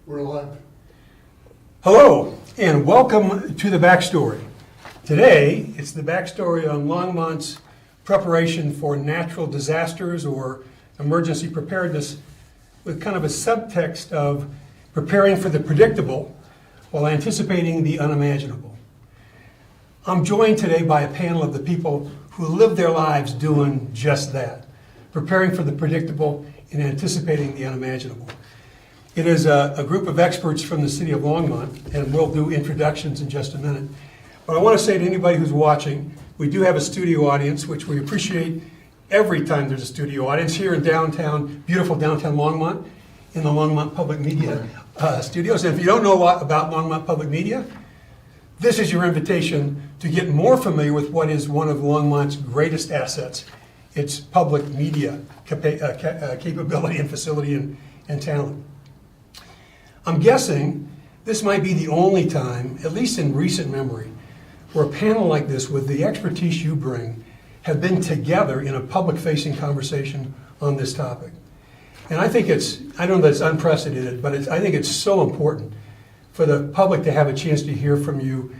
We're live. Hello, and welcome to the Backstory. Today, it's the backstory on Longmont's preparation for natural disasters or emergency preparedness, with kind of a subtext of preparing for the predictable while anticipating the unimaginable. I'm joined today by a panel of the people who live their lives doing just that, preparing for the predictable and anticipating the unimaginable. It is a group of experts from the city of Longmont, and we'll do introductions in just a minute. But I want to say to anybody who's watching, we do have a studio audience, which we appreciate every time there's a studio audience here in downtown, beautiful downtown Longmont, in the Longmont Public Media studios. And if you don't know a lot about Longmont Public Media, this is your invitation to get more familiar with what is one of Longmont's greatest assets, its public media capability and facility and talent. I'm guessing this might be the only time, at least in recent memory, where a panel like this with the expertise you bring have been together in a public-facing conversation on this topic. And I think I know that's unprecedented, but I think it's so important for the public to have a chance to hear from you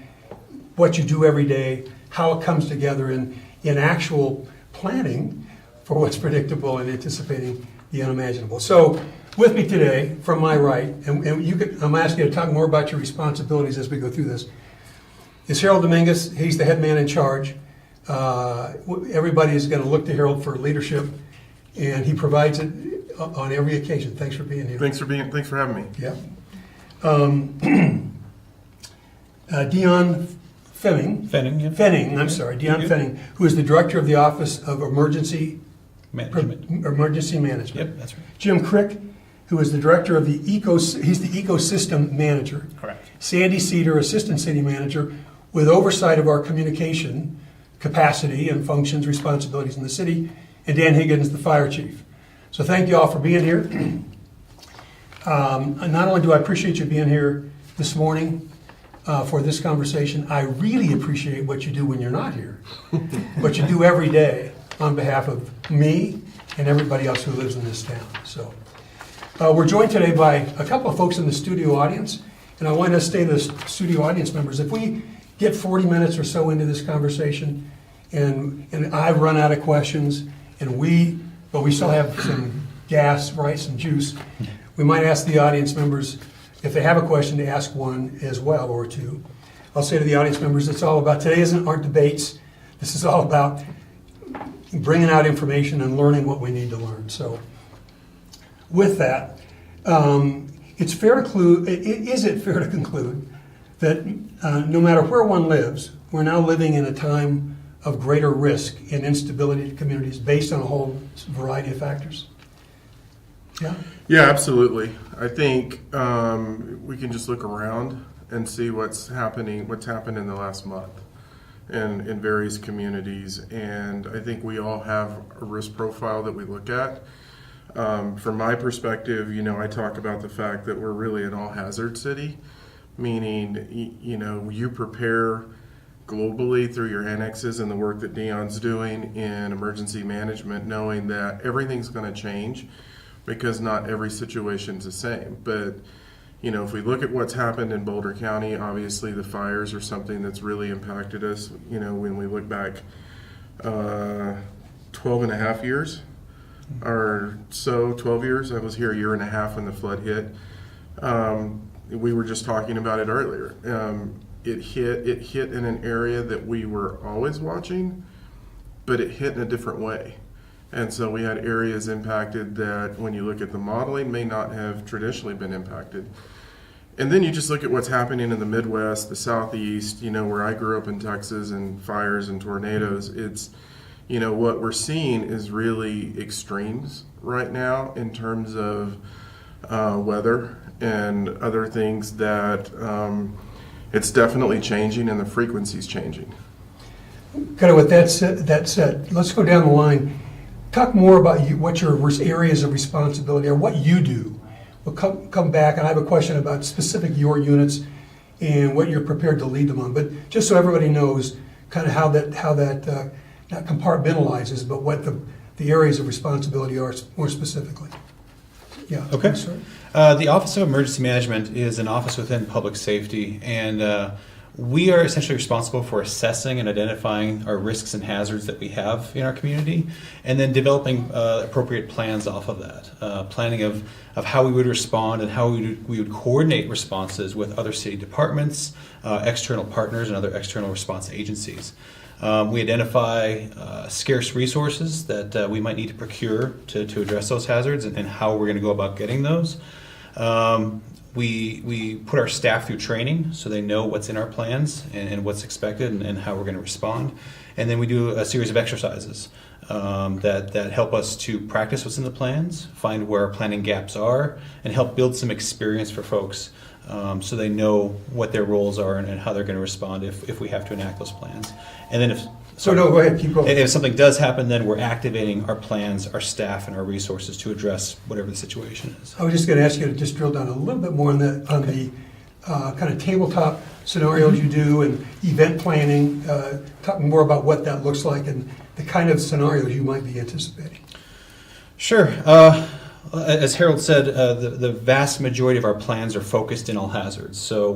what you do every day, how it comes together in actual planning for what's predictable and anticipating the unimaginable. So with me today, from my right, and I'm asking you to talk more about your responsibilities as we go through this, is Harold Dominguez. He's the head man in charge. Everybody is going to look to Harold for leadership, and he provides it on every occasion. Thanks for being here. Thanks for having me. Yeah. Dion Fenning, Fenning, who is the director of the Office of Emergency Management. Yep, that's right. Jim Crick, who is the director of he's the ecosystem manager. Correct. Sandy Cedar, assistant city manager, with oversight of our communication capacity and functions, responsibilities in the city, and Dan Higgins, the fire chief. So thank you all for being here. And not only do I appreciate you being here this morning for this conversation, I really appreciate what you do when you're not here, what you do every day on behalf of me and everybody else who lives in this town. So we're joined today by a couple of folks in the studio audience, and I want to say to the studio audience members, if we get 40 minutes or so into this conversation and I've run out of questions but we still have some gas, right, some juice, we might ask the audience members, if they have a question, to ask one as well or two. I'll say to the audience members, it's all about, today aren't debates, this is all about bringing out information and learning what we need to learn. So with that, is it fair to conclude that no matter where one lives, we're now living in a time of greater risk and instability to communities based on a whole variety of factors? Yeah? Yeah, absolutely. I think we can just look around and see what's happened in the last month in various communities. And I think we all have a risk profile that we look at. From my perspective, I talk about the fact that we're really an all-hazard city, meaning, you prepare globally through your annexes and the work that Dion's doing in emergency management, knowing that everything's going to change because not every situation's the same. But, if we look at what's happened in Boulder County, obviously the fires are something that's really impacted us. When we look back 12 and a half years, or so, 12 years. I was here a year and a half when the flood hit. We were just talking about it earlier. It hit in an area that we were always watching, but it hit in a different way. And so we had areas impacted that, when you look at the modeling, may not have traditionally been impacted. And then you just look at what's happening in the Midwest, the Southeast, where I grew up in Texas, and fires and tornadoes. It's, what we're seeing is really extremes right now in terms of weather and other things that it's definitely changing, and the frequency's changing. Kind of with that said, let's go down the line. Talk more about what your areas of responsibility are, what you do. We'll come back, and I have a question about specific your units and what you're prepared to lead them on. But just so everybody knows kind of how that not compartmentalizes, but what the areas of responsibility are more specifically. Yeah. Okay. The Office of Emergency Management is an office within public safety, and we are essentially responsible for assessing and identifying our risks and hazards that we have in our community, and then developing appropriate plans off of that. Planning of how we would respond and how we would coordinate responses with other city departments, external partners, and other external response agencies. We identify scarce resources that we might need to procure to address those hazards, and how we're going to go about getting those. We put our staff through training so they know what's in our plans and what's expected and how we're going to respond. And then we do a series of exercises that help us to practice what's in the plans, find where our planning gaps are, and help build some experience for folks so they know what their roles are and how they're going to respond if we have to enact those plans. And then Go ahead, keep going. if something does happen, then we're activating our plans, our staff, and our resources to address whatever the situation is. I was just going to ask you to just drill down a little bit more on the kind of tabletop scenarios you do and event planning. Talk more about what that looks like and the kind of scenarios you might be anticipating. Sure. As Harold said, the vast majority of our plans are focused in all hazards. So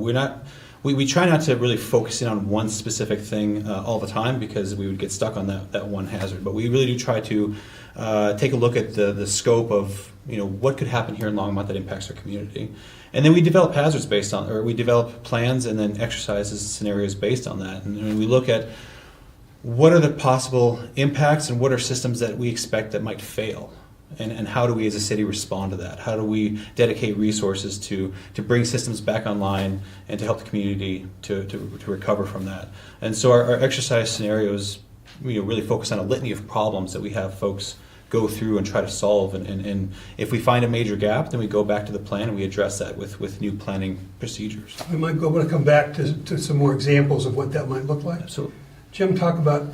we try not to really focus in on one specific thing all the time, because we would get stuck on that one hazard. But we really do try to take a look at the scope of what could happen here in Longmont that impacts our community. And then we develop hazards based on, or we develop plans and then exercises and scenarios based on that. And we look at what are the possible impacts and what are systems that we expect that might fail. And how do we as a city respond to that? How do we dedicate resources to bring systems back online and to help the community to recover from that? And so our exercise scenarios really focus on a litany of problems that we have folks go through and try to solve. And if we find a major gap, then we go back to the plan and we address that with new planning procedures. We might want to come back to some more examples of what that might look like. So, Jim, talk about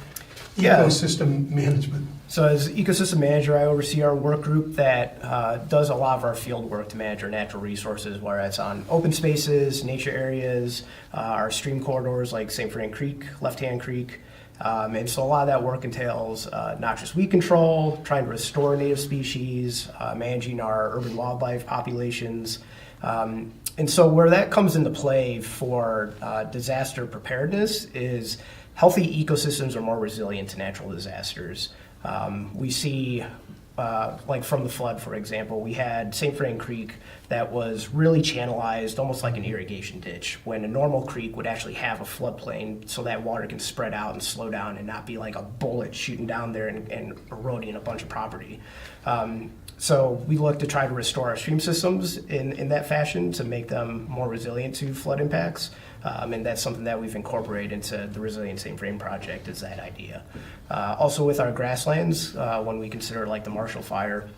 ecosystem management. So as ecosystem manager, I oversee our work group that does a lot of our field work to manage our natural resources, whether it's on open spaces, nature areas, our stream corridors like St. Fran Creek, Left Hand Creek. And so a lot of that work entails noxious weed control, trying to restore native species, managing our urban wildlife populations. And so where that comes into play for disaster preparedness is healthy ecosystems are more resilient to natural disasters. We see, like from the flood, for example, we had St. Fran Creek that was really channelized almost like an irrigation ditch, when a normal creek would actually have a floodplain so that water can spread out and slow down and not be like a bullet shooting down there and eroding a bunch of property. So we look to try to restore our stream systems in that fashion to make them more resilient to flood impacts. And that's something that we've incorporated into the Resilient St. Fran project, is that idea. Also with our grasslands, when we consider like the Marshall Fire,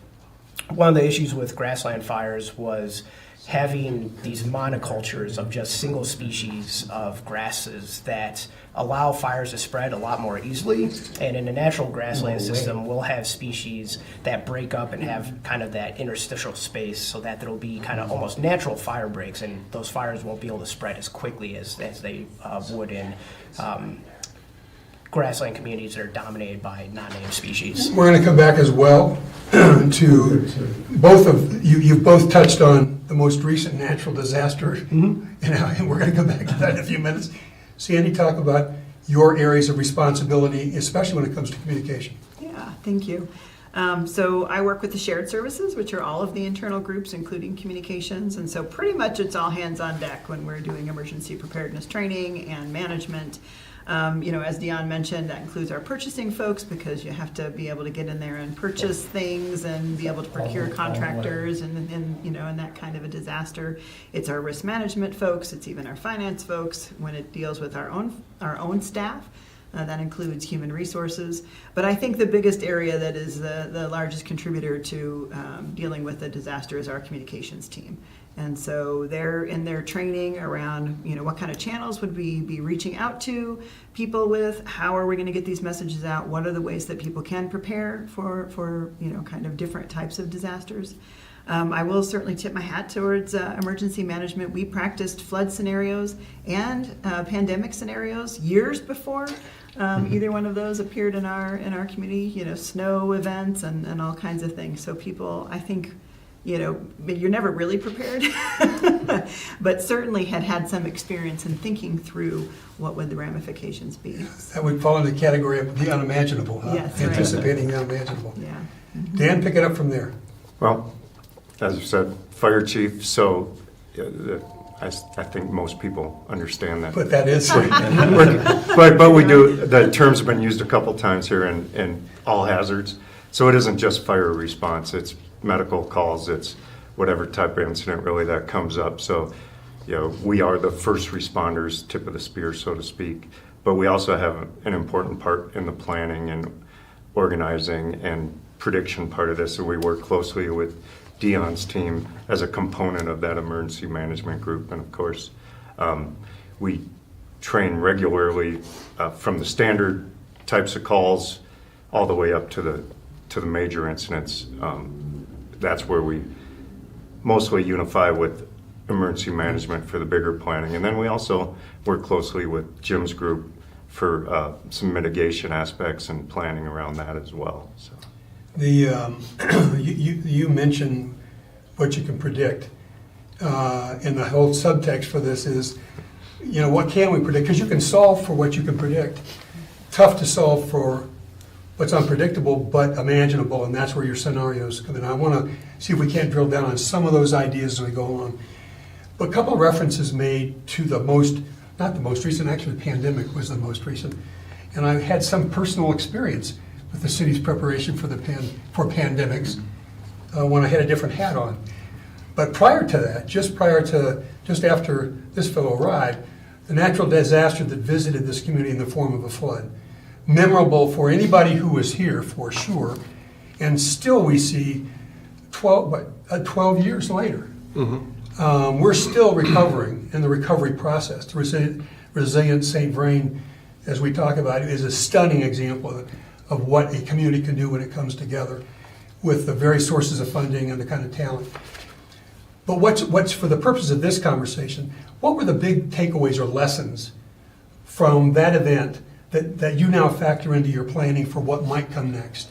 one of the issues with grassland fires was having these monocultures of just single species of grasses that allow fires to spread a lot more easily. And in a natural grassland system, we'll have species that break up and have kind of that interstitial space so that there'll be kind of almost natural fire breaks, and those fires won't be able to spread as quickly as they would in grassland communities that are dominated by non-native species. We're going to come back as well to both of you. You've both touched on the most recent natural disaster, and we're going to come back to that in a few minutes. Sandy, talk about your areas of responsibility, especially when it comes to communication. Yeah, thank you. So I work with the shared services, which are all of the internal groups, including communications. And so pretty much it's all hands on deck when we're doing emergency preparedness training and management. As Dion mentioned, that includes our purchasing folks, because you have to be able to get in there and purchase things and be able to procure contractors and in that kind of a disaster. It's our risk management folks. It's even our finance folks when it deals with our own staff. That includes human resources. But I think the biggest area that is the largest contributor to dealing with a disaster is our communications team. And so they're in their training around, what kind of channels would we be reaching out to people with? How are we going to get these messages out? What are the ways that people can prepare for kind of different types of disasters? I will certainly tip my hat towards emergency management. We practiced flood scenarios and pandemic scenarios years before either one of those appeared in our community. Snow events and all kinds of things. So people, I think, you're never really prepared, but certainly had some experience in thinking through what would the ramifications be. That would fall into the category of the unimaginable, huh? Yes, right. Anticipating the unimaginable. Yeah. Dan, pick it up from there. Well, as you said, fire chief, so I think most people understand that. But that is, But we do, the terms have been used a couple times here in all hazards. So it isn't just fire response, it's medical calls, it's whatever type of incident really that comes up. So, we are the first responders, tip of the spear, so to speak. But we also have an important part in the planning and organizing and prediction part of this. And we work closely with Dion's team as a component of that emergency management group. And of course, we train regularly from the standard types of calls all the way up to the major incidents. That's where we mostly unify with emergency management for the bigger planning. And then we also work closely with Jim's group for some mitigation aspects and planning around that as well. So. you mentioned what you can predict, and the whole subtext for this is, what can we predict? Because you can solve for what you can predict. Tough to solve for what's unpredictable but imaginable, and that's where your scenarios come in. I want to see if we can't drill down on some of those ideas as we go along. But a couple of references made to not the most recent, actually the pandemic was the most recent. And I had some personal experience with the city's preparation for pandemics when I had a different hat on. But prior to that, just after this fellow arrived, the natural disaster that visited this community in the form of a flood, memorable for anybody who was here for sure, and still we see 12 years later. We're still recovering in the recovery process. The resilient St. Vrain, as we talk about, is a stunning example of what a community can do when it comes together with the very sources of funding and the kind of talent. But what's for the purpose of this conversation, what were the big takeaways or lessons from that event that you now factor into your planning for what might come next?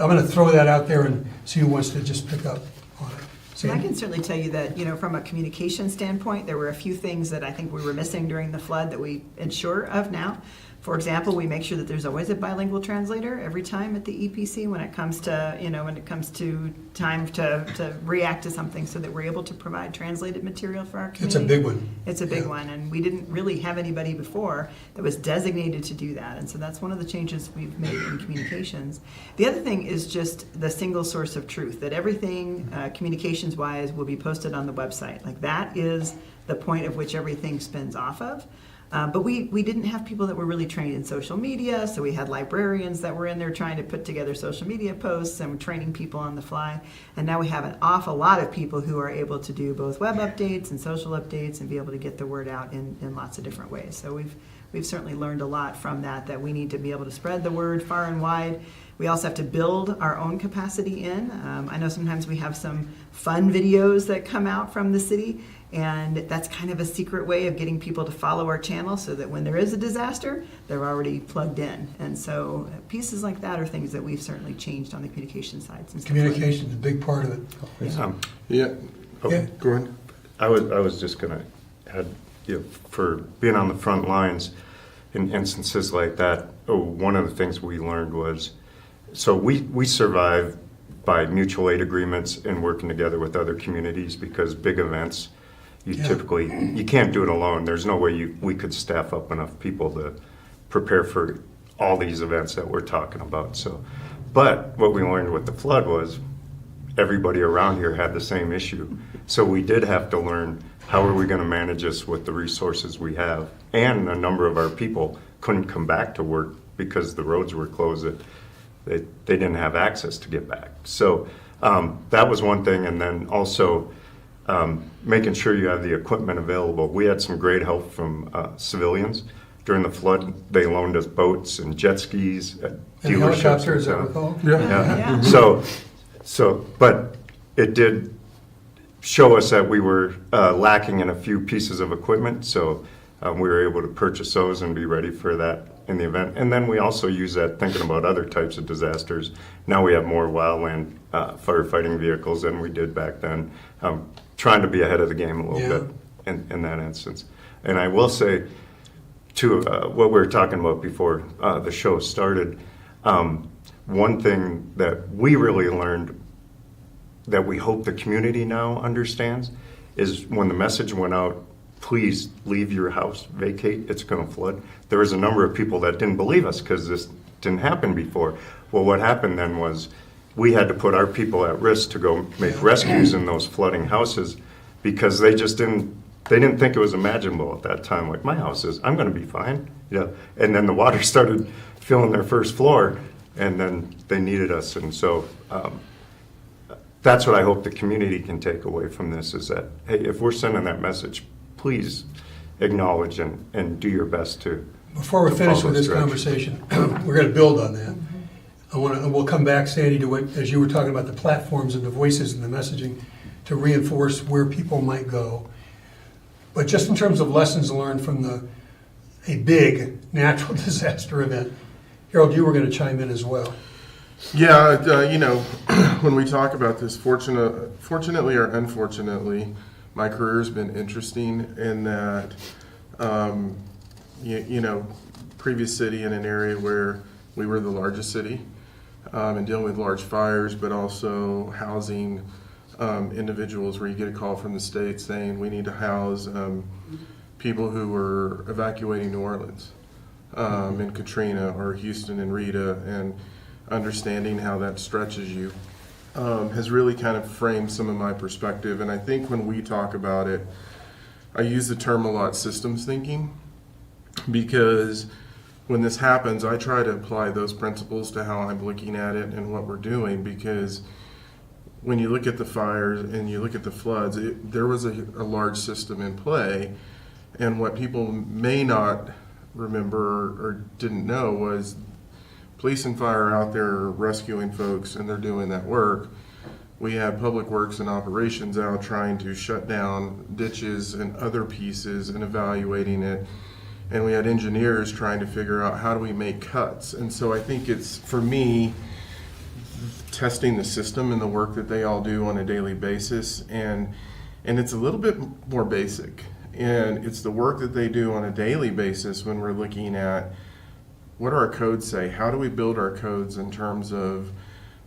I'm going to throw that out there and see who wants to just pick up on it. I can certainly tell you that, from a communication standpoint, there were a few things that I think we were missing during the flood that we ensure of now. For example, we make sure that there's always a bilingual translator every time at the EPC when it comes to time to react to something, so that we're able to provide translated material for our community. It's a big one. It's a big one, and we didn't really have anybody before that was designated to do that, and so that's one of the changes we've made in communications. The other thing is just the single source of truth, that everything communications-wise will be posted on the website. Like, that is the point of which everything spins off of. But we didn't have people that were really trained in social media, so we had librarians that were in there trying to put together social media posts and training people on the fly. And now we have an awful lot of people who are able to do both web updates and social updates and be able to get the word out in lots of different ways. So we've certainly learned a lot from that we need to be able to spread the word far and wide. We also have to build our own capacity in. I know sometimes we have some fun videos that come out from the city, and that's kind of a secret way of getting people to follow our channel so that when there is a disaster, they're already plugged in. And so pieces like that are things that we've certainly changed on the communication side. Communication is a big part of it. Yeah. Yeah. Go ahead. I was just going to add, for being on the front lines in instances like that, one of the things we learned was, so we survive by mutual aid agreements and working together with other communities, because big events, you can't do it alone. There's no way we could staff up enough people to prepare for all these events that we're talking about. So, but what we learned with the flood was everybody around here had the same issue. So we did have to learn, how are we going to manage this with the resources we have? And a number of our people couldn't come back to work because the roads were closed. They didn't have access to get back. So that was one thing. And then also making sure you have the equipment available. We had some great help from civilians. During the flood, they loaned us boats and jet skis at And dealerships. helicopters, I recall. Yeah. So, but it did show us that we were lacking in a few pieces of equipment. So we were able to purchase those and be ready for that in the event. And then we also use that thinking about other types of disasters. Now we have more wildland firefighting vehicles than we did back then, trying to be ahead of the game a little bit in that instance. And I will say, to what we were talking about before the show started, one thing that we really learned that we hope the community now understands is when the message went out, please leave your house, vacate, it's going to flood. There was a number of people that didn't believe us because this didn't happen before. Well, what happened then was we had to put our people at risk to go make rescues in those flooding houses because they just didn't think it was imaginable at that time. Like, my house is, I'm going to be fine. Yeah. And then the water started filling their first floor, and then they needed us. And so that's what I hope the community can take away from this is that, hey, if we're sending that message, please acknowledge and do your best to. Before we finish with this follow conversation, we're going to build on that. We'll come back, Sandy, to what, as you were talking about the platforms and the voices and the messaging, to reinforce where people might go. But just in terms of lessons learned from a big natural disaster event, Harold, you were going to chime in as well. Yeah, when we talk about this, fortunately or unfortunately, my career has been interesting in that, previous city in an area where we were the largest city and dealing with large fires, but also housing individuals where you get a call from the state saying we need to house people who were evacuating New Orleans in Katrina or Houston and Rita, and understanding how that stretches you has really kind of framed some of my perspective. And I think when we talk about it, I use the term a lot, systems thinking, because when this happens, I try to apply those principles to how I'm looking at it and what we're doing, because when you look at the fires and you look at the floods, there was a large system in play. And what people may not remember or didn't know was police and fire are out there rescuing folks, and they're doing that work. We have public works and operations out trying to shut down ditches and other pieces and evaluating it. And we had engineers trying to figure out how do we make cuts. And so I think it's, for me, testing the system and the work that they all do on a daily basis. And it's a little bit more basic. And it's the work that they do on a daily basis when we're looking at what do our codes say? How do we build our codes in terms of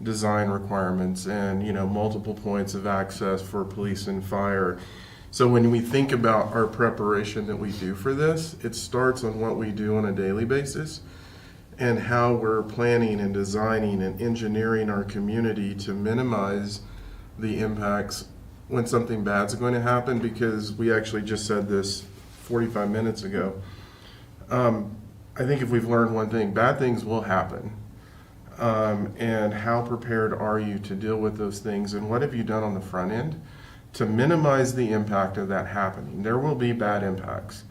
design requirements and, multiple points of access for police and fire? So when we think about our preparation that we do for this, it starts on what we do on a daily basis and how we're planning and designing and engineering our community to minimize the impacts when something bad's going to happen, because we actually just said this 45 minutes ago. I think if we've learned one thing, bad things will happen. And how prepared are you to deal with those things, and what have you done on the front end to minimize the impact of that happening? There will be bad impacts.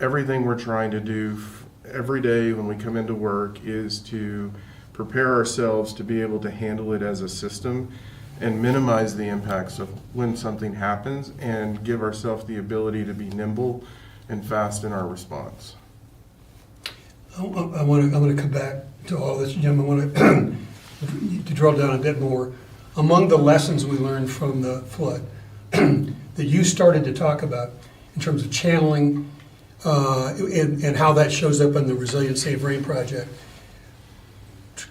Everything we're trying to do every day when we come into work is to prepare ourselves to be able to handle it as a system and minimize the impacts of when something happens, and give ourselves the ability to be nimble and fast in our response. I'm going to come back to all this, Jim. I want to drill down a bit more. Among the lessons we learned from the flood that you started to talk about in terms of channeling and how that shows up in the Resilient Save Rain project,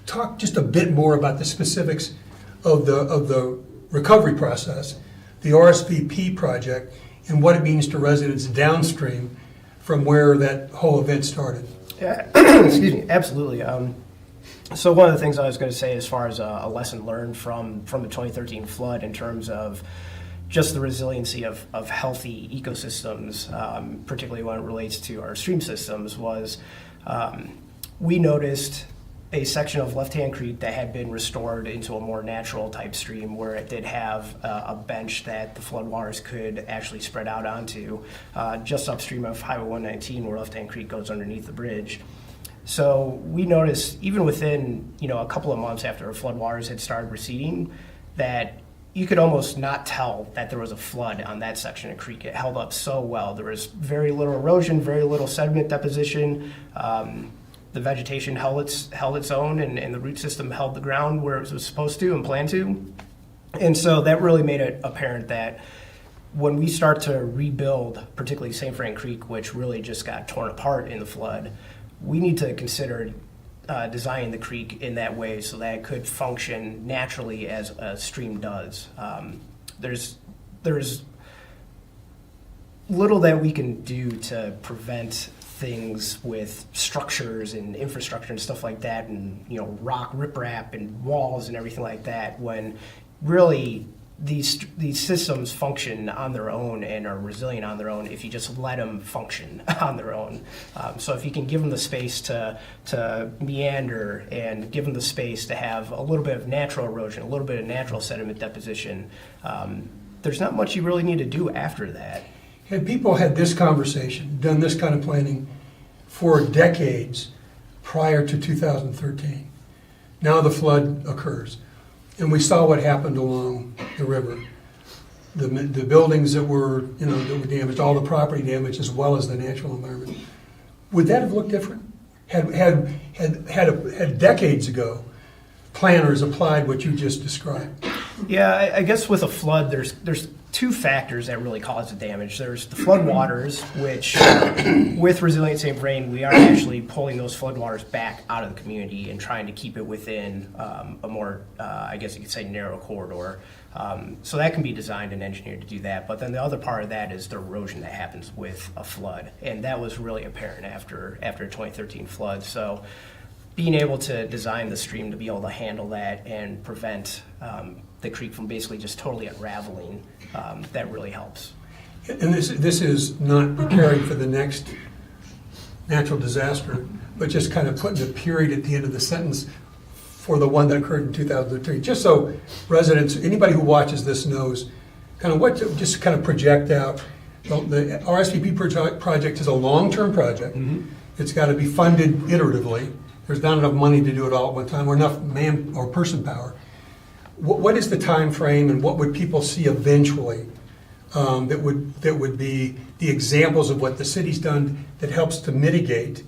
talk just a bit more about the specifics of the recovery process, the RSVP project, and what it means to residents downstream from where that whole event started. Yeah, excuse me, absolutely. So one of the things I was going to say as far as a lesson learned from the 2013 flood in terms of just the resiliency of healthy ecosystems, particularly when it relates to our stream systems, was we noticed a section of Left Hand Creek that had been restored into a more natural type stream, where it did have a bench that the floodwaters could actually spread out onto, just upstream of Highway 119, where Left Hand Creek goes underneath the bridge. So we noticed, even within a couple of months after floodwaters had started receding, that you could almost not tell that there was a flood on that section of creek. It held up so well. There was very little erosion, very little sediment deposition. The vegetation held its own, and the root system held the ground where it was supposed to and planned to. And so that really made it apparent that when we start to rebuild, particularly St. Frank Creek, which really just got torn apart in the flood, we need to consider designing the creek in that way so that it could function naturally as a stream does. There's little that we can do to prevent things with structures and infrastructure and stuff like that, and rock riprap and walls and everything like that, when really these systems function on their own and are resilient on their own if you just let them function on their own. So if you can give them the space to meander and give them the space to have a little bit of natural erosion, a little bit of natural sediment deposition, there's not much you really need to do after that. Had people had this conversation, done this kind of planning for decades prior to 2013, now the flood occurs. And we saw what happened along the river. The buildings that were damaged, all the property damage, as well as the natural environment. Would that have looked different? Had decades ago planners applied what you just described? Yeah, I guess with a flood, there's two factors that really cause the damage. There's the flood waters, which with Resilient St. Vrain, we are actually pulling those flood waters back out of the community and trying to keep it within a more, I guess you could say, narrow corridor. So that can be designed and engineered to do that. But then the other part of that is the erosion that happens with a flood. And that was really apparent after a 2013 flood. So being able to design the stream to be able to handle that and prevent the creek from basically just totally unraveling, that really helps. And this is not preparing for the next natural disaster, but just kind of putting a period at the end of the sentence for the one that occurred in 2013. Just so residents, anybody who watches this knows kind of just kind of project out. The RSVP project is a long-term project. Mm-hmm. It's got to be funded iteratively. There's not enough money to do it all at one time, or enough man or person power. What is the time frame, and what would people see eventually that would be the examples of what the city's done that helps to mitigate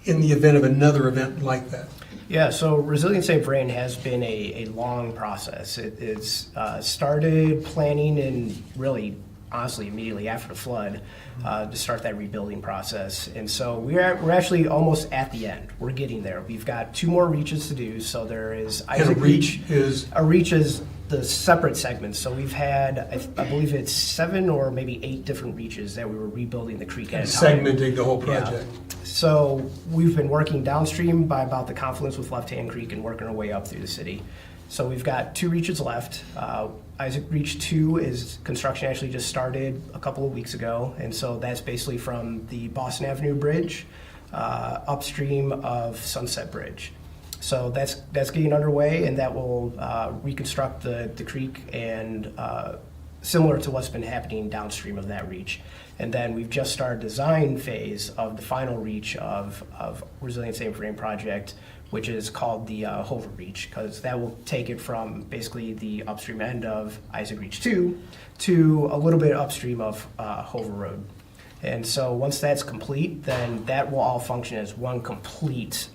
in the event of another event like that? Yeah, so Resilient St. Vrain has been a long process. It's started planning and really, honestly, immediately after the flood to start that rebuilding process. And so we're actually almost at the end. We're getting there. We've got 2 more reaches to do. So there is Isaac Reach. A reach is the separate segments. So we've had, I believe it's 7 or maybe 8 different reaches that we were rebuilding the creek at a time. Segmenting the whole project. Yeah. So we've been working downstream by about the confluence with Left Hand Creek and working our way up through the city. So we've got 2 reaches left. Isaac Reach 2 is construction actually just started a couple of weeks ago, and so that's basically from the Boston Avenue Bridge upstream of Sunset Bridge. So that's getting underway, and that will reconstruct the creek and similar to what's been happening downstream of that reach. And then we've just started design phase of the final reach of Resilient St. Vrain project, which is called the Hover Reach, because that will take it from basically the upstream end of Isaac Reach 2 to a little bit upstream of Hover Road. And so once that's complete, then that will all function as one complete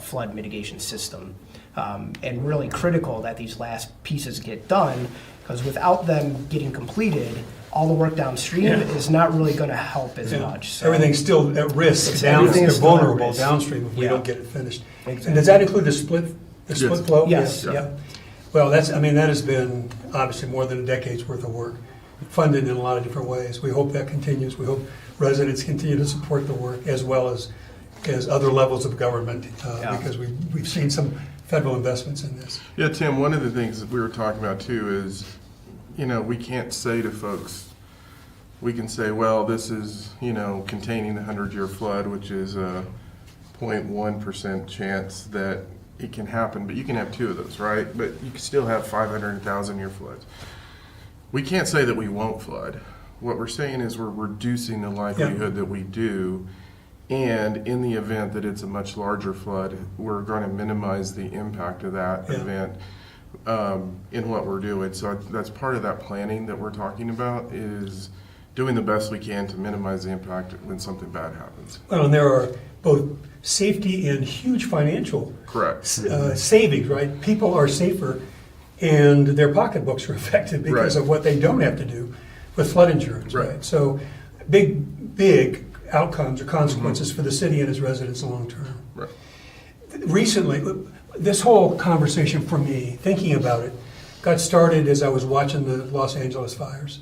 flood mitigation system. And really critical that these last pieces get done, because without them getting completed, all the work downstream is not really going to help as much. So everything's still at risk. They're vulnerable downstream if we don't get it finished. Exactly. And does that include the split flow? Yes. Yeah. Yep. Well, that has been obviously more than a decade's worth of work, funded in a lot of different ways. We hope that continues. We hope residents continue to support the work, as well as other levels of government, because we've seen some federal investments in this. Yeah, Tim, one of the things that we were talking about too is, we can't say to folks, we can say, well, this is, containing the 100-year flood, which is a 0.1% chance that it can happen, but you can have 2 of those, right? But you can still have 500,000-year floods. We can't say that we won't flood. What we're saying is we're reducing the likelihood that we do, and in the event that it's a much larger flood, we're going to minimize the impact of that event in what we're doing. So that's part of that planning that we're talking about, is doing the best we can to minimize the impact when something bad happens. Well, and there are both safety and huge financial Correct. savings, right? People are safer and their pocketbooks are affected because Right. of what they don't have to do with flood insurance, right? Right. So big outcomes or consequences for the city and its residents long term. Right. Recently, this whole conversation for me, thinking about it, got started as I was watching the Los Angeles fires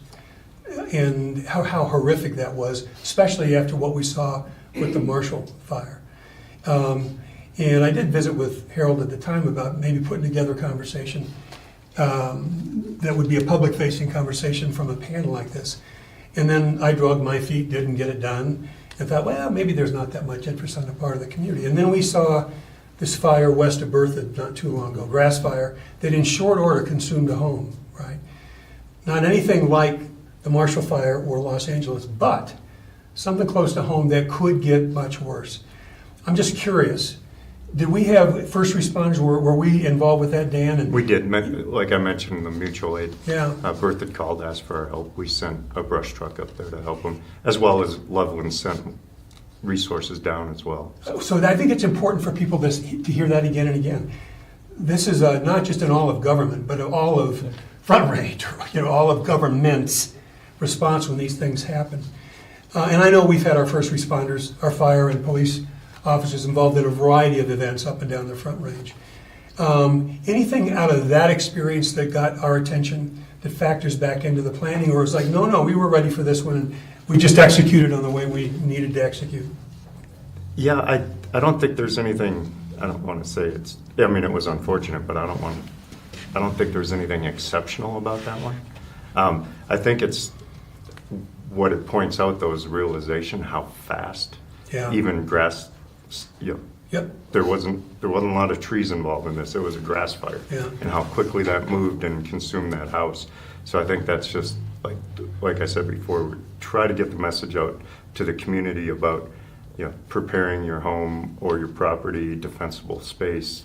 and how horrific that was, especially after what we saw with the Marshall fire. And I did visit with Harold at the time about maybe putting together a conversation that would be a public-facing conversation from a panel like this. And then I dragged my feet, didn't get it done, and thought, well, maybe there's not that much interest on the part of the community. And then we saw this fire west of Berthoud not too long ago, grass fire, that in short order consumed a home, right? Not anything like the Marshall fire or Los Angeles, but something close to home that could get much worse. I'm just curious, did we have first responders, were we involved with that, Dan? And We did, like I mentioned, the mutual aid. Yeah. Bertha had called, asked for our help. We sent a brush truck up there to help them, as well as Loveland sent resources down as well. So I think it's important for people to hear that again and again. This is not just an all of government, but an all of Front Range, all of government's response when these things happen. And I know we've had our first responders, our fire and police officers involved in a variety of events up and down the Front Range. Anything out of that experience that got our attention that factors back into the planning, or is like, no, we were ready for this one, and we just executed on the way we needed to execute? Yeah, I don't think there's anything, I don't want to say it's, I mean, it was unfortunate, but I don't think there's anything exceptional about that one. I think it's, what it points out though is realization how fast, even grass, Yep. there wasn't a lot of trees involved in this. It was a grass fire, Yeah. and how quickly that moved and consumed that house. So I think that's just like I said before, we try to get the message out to the community about preparing your home or your property, defensible space,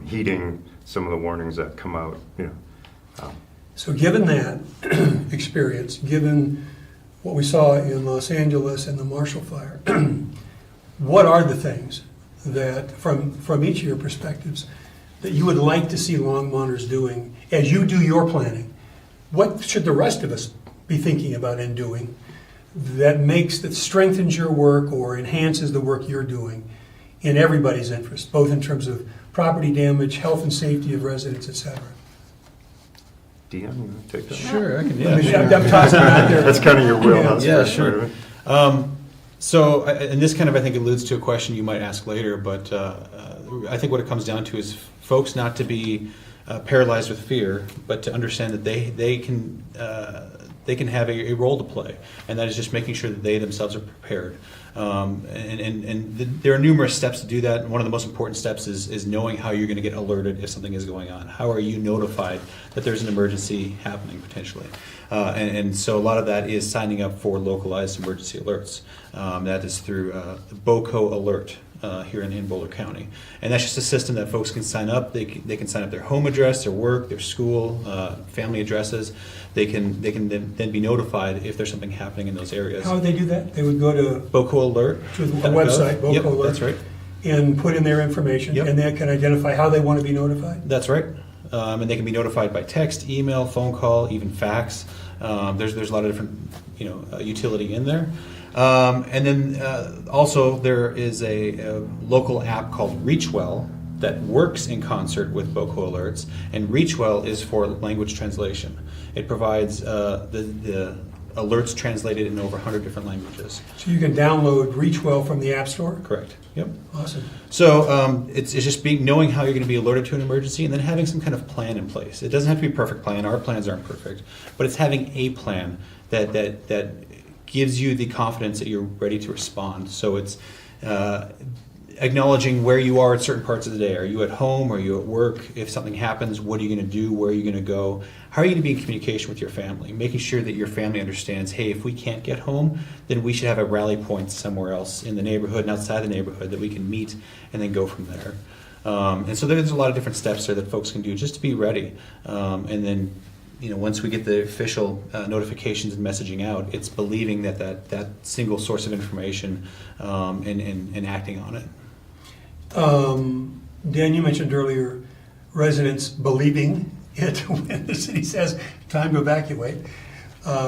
heeding some of the warnings that come out. So given that experience, given what we saw in Los Angeles and the Marshall fire, what are the things that, from each of your perspectives, that you would like to see Longmonters doing as you do your planning? What should the rest of us be thinking about and doing that strengthens your work or enhances the work you're doing in everybody's interest, both in terms of property damage, health and safety of residents, et cetera? Deanne, you want to take that? Sure, I can. I'm tossing it out there. That's kind of your wheelhouse. Yeah, right? sure. So, and this kind of, I think, alludes to a question you might ask later, but I think what it comes down to is folks not to be paralyzed with fear, but to understand that they can have a role to play, and that is just making sure that they themselves are prepared. There are numerous steps to do that, and one of the most important steps is knowing how you're going to get alerted if something is going on. How are you notified that there's an emergency happening potentially? And so a lot of that is signing up for localized emergency alerts. That is through BOCO Alert here in Boulder County. And that's just a system that folks can sign up. They can sign up their home address, their work, their school, family addresses. They can then be notified if there's something happening in those areas. How would they do that? They would go to BOCO Alert. the website, BOCO Yep, Alert. that's right. And put in their information, Yep. and they can identify how they want to be notified? That's right. And they can be notified by text, email, phone call, even fax. There's a lot of different utility in there. And then also there is a local app called ReachWell that works in concert with BOCO Alerts, and ReachWell is for language translation. It provides the alerts translated in over 100 different languages. So you can download ReachWell from the App Store? Correct. Yep. Awesome. So it's just knowing how you're going to be alerted to an emergency, and then having some kind of plan in place. It doesn't have to be a perfect plan. Our plans aren't perfect, but it's having a plan that gives you the confidence that you're ready to respond. So it's acknowledging where you are at certain parts of the day. Are you at home? Are you at work? If something happens, what are you going to do? Where are you going to go? How are you going to be in communication with your family? Making sure that your family understands, hey, if we can't get home, then we should have a rally point somewhere else in the neighborhood and outside the neighborhood that we can meet and then go from there. And so there's a lot of different steps there that folks can do just to be ready. And then, once we get the official notifications and messaging out, it's believing that single source of information and acting on it. Dan, you mentioned earlier residents believing it when the city says time to evacuate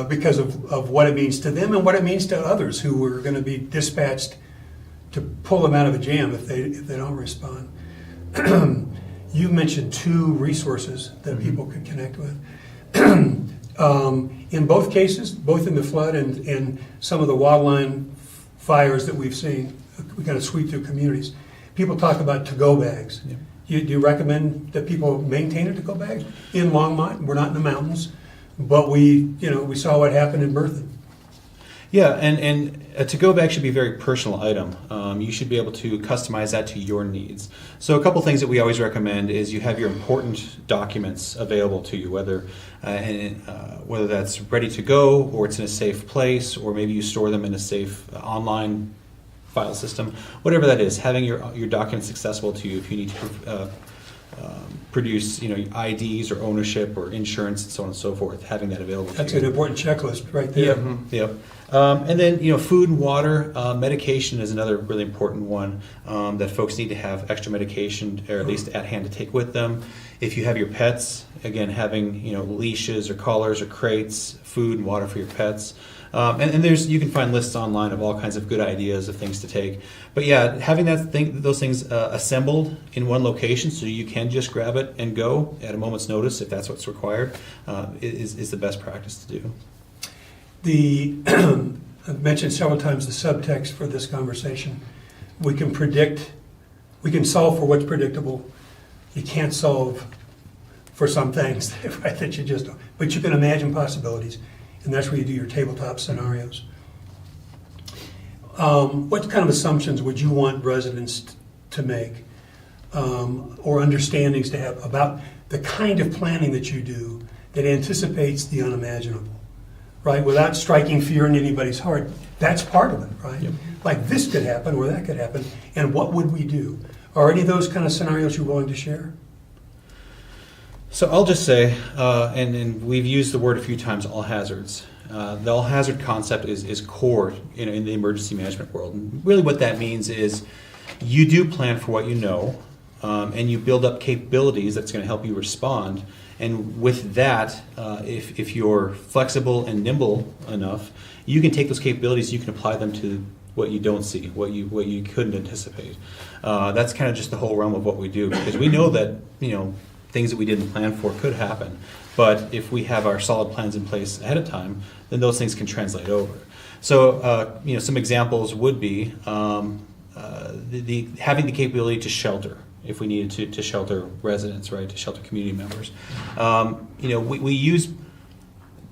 because of what it means to them and what it means to others who are going to be dispatched to pull them out of a jam if they don't respond. You've mentioned 2 resources that people could connect with. In both cases, both in the flood and some of the wildland fires that we've seen, we kind of sweep through communities. People talk about to-go bags. Yeah. Do you recommend that people maintain a to-go bag? In Longmont, we're not in the mountains, but we saw what happened in Berthoud. Yeah, and a to-go bag should be a very personal item. You should be able to customize that to your needs. So a couple things that we always recommend is you have your important documents available to you, whether that's ready to go or it's in a safe place, or maybe you store them in a safe online file system, whatever that is. Having your documents accessible to you if you need to produce IDs or ownership or insurance and so on and so forth, having that available That's to you. an important checklist right there. Yep. And then food and water, medication is another really important one that folks need to have extra medication or at least at hand to take with them. If you have your pets, again, having leashes or collars or crates, food and water for your pets. And you can find lists online of all kinds of good ideas of things to take. But yeah, having those things assembled in one location so you can just grab it and go at a moment's notice if that's what's required is the best practice to do. I've mentioned several times the subtext for this conversation. We can solve for what's predictable. You can't solve for some things that you just don't. But you can imagine possibilities, and that's where you do your tabletop scenarios. What kind of assumptions would you want residents to make or understandings to have about the kind of planning that you do that anticipates the unimaginable? Right, without striking fear in anybody's heart. That's part of it, right? Yep. Like this could happen or that could happen, and what would we do? Are any of those kind of scenarios you're willing to share? So I'll just say, and we've used the word a few times, all hazards. The all hazard concept is core in the emergency management world. And really what that means is you do plan for what you know, and you build up capabilities that's going to help you respond. And with that, if you're flexible and nimble enough, you can take those capabilities, you can apply them to what you don't see, what you couldn't anticipate. That's kind of just the whole realm of what we do, because we know that things that we didn't plan for could happen. But if we have our solid plans in place ahead of time, then those things can translate over. So some examples would be having the capability to shelter. If we needed to shelter residents, right, to shelter community members. We use